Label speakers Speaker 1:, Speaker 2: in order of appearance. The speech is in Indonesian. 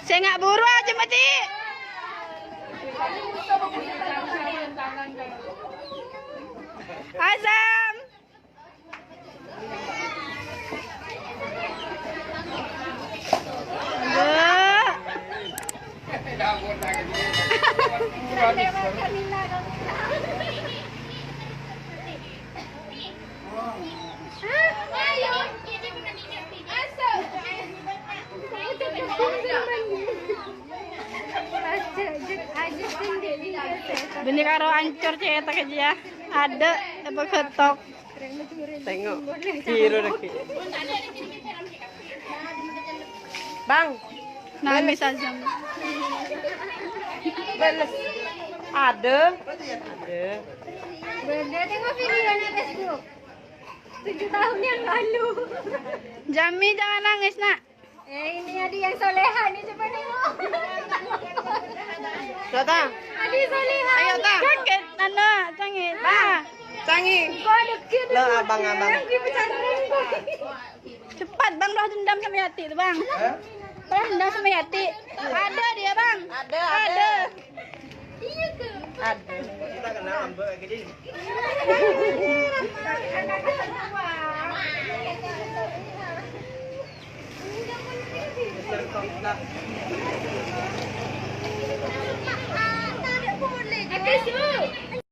Speaker 1: Saya nggak buru aja mati. Azam. Benih karo ancur cetak aja ya. Ada apa ketok. Tengok. Biru lagi. Bang, nangis aja. Beles. Ada.
Speaker 2: Benda tengok video di Facebook. 7 tahun yang lalu.
Speaker 1: Jami jangan nangis, Nak.
Speaker 2: Ini adik yang soleha nih, coba tengok.
Speaker 1: Datang.
Speaker 2: Adik soleha.
Speaker 1: Ayo, Tang. Sakit, Nana. Sangit. Ah, sangit.
Speaker 2: Kau deket.
Speaker 1: Lo abang-abang.
Speaker 2: Yang bercandang.
Speaker 1: Cepat, Bang. Lo dendam sama Yati tuh, Bang. Lo dendam sama Yati. Ada dia, Bang. Ada.
Speaker 2: Iya ke?
Speaker 1: Ada.
Speaker 3: Kita kena ambek kayak gini.
Speaker 2: Tak boleh.